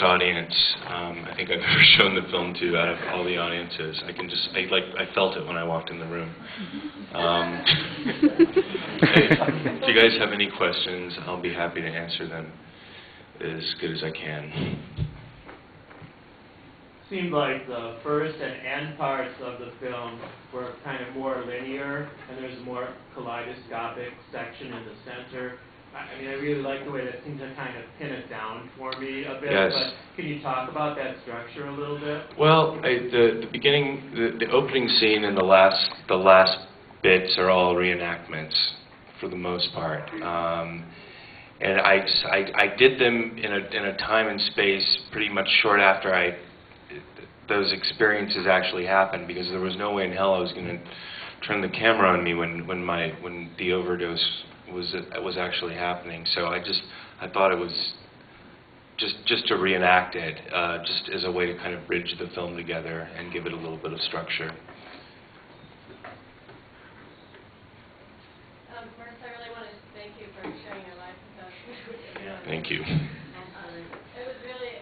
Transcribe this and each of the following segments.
audience I think I've ever shown the film to out of all the audiences. I felt it when I walked in the room. If you guys have any questions, I'll be happy to answer them as good as I can. Seemed like the first and end parts of the film were kind of more linear, and there's a more kaleidoscopic section in the center. I mean, I really like the way that seems to kind of pin it down for me a bit, yes. But can you talk about that structure a little bit? Well, the beginning, the opening scene and the last bits are all reenactments for the most part. And I did them in a time and space pretty much short after those experiences actually happened, because there was no way in hell I was going to turn the camera on me when the overdose was actually happening. So I thought it was just to reenact it, just as a way to kind of bridge the film together and give it a little bit of structure. First, I really want to thank you for sharing your life with us. Thank you. It was really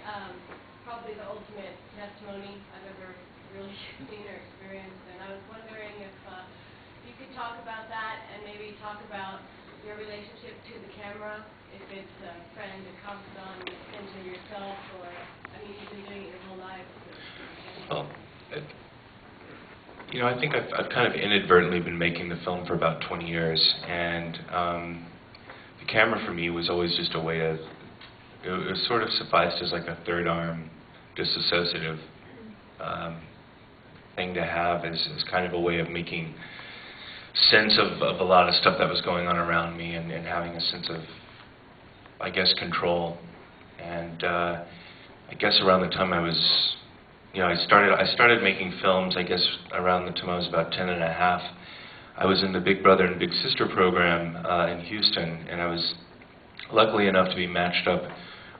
probably the ultimate testimony I've ever really seen or experienced, and I was wondering if you could talk about that and maybe talk about your relationship to the camera, if it's a friend, a confidant, an extension of yourself, or, I mean, you've been doing it your whole life. Well, you know, I think I've kind of inadvertently been making the film for about 20 years, and the camera for me was always just a way to, it was sort of sufficed as like a third arm, disassociative thing to have as kind of a way of making sense of a lot of stuff that was going on around me, and having a sense of, I guess, control. And I guess around the time I was, you know, I started making films, I guess, around the time I was about 10 and a half. I was in the Big Brother and Big Sister program in Houston, and I was luckily enough to be matched up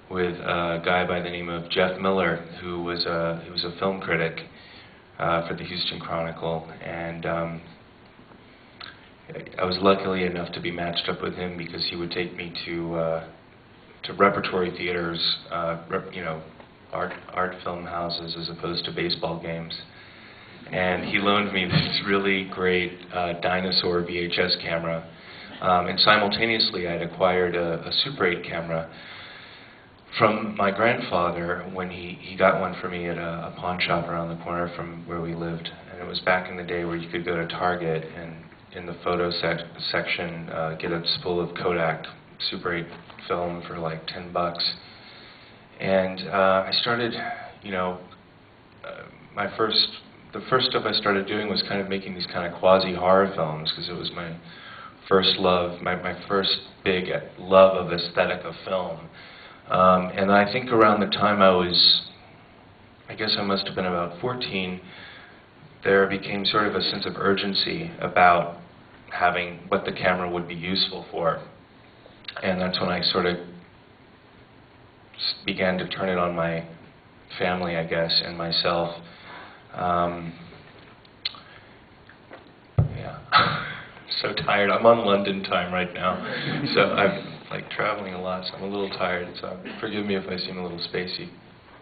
with a guy by the name of Jeff Miller, who was a film critic for the Houston Chronicle, and I was lucky enough to be matched up with him because he would take me to repertory theaters, you know, art film houses as opposed to baseball games. And he loaned me this really great dinosaur VHS camera, and simultaneously I'd acquired a Super 8 camera from my grandfather when he got one for me at a pawn shop around the corner from where we lived. And it was back in the day where you could go to Target and in the photo section get a spool of Kodak Super 8 film for like $10. And I started, you know, the first stuff I started doing was kind of making these kind of quasi-horror films, because it was my first love, my first big love of aesthetic of film. And I think around the time I guess I must have been about 14, there became sort of a sense of urgency about having what the camera would be useful for. And that's when I sort of began to turn it on my family, I guess, and myself. Yeah. So tired. I'm on London time right now, so I'm like traveling a lot, so I'm a little tired, so forgive me if I seem a little spacey.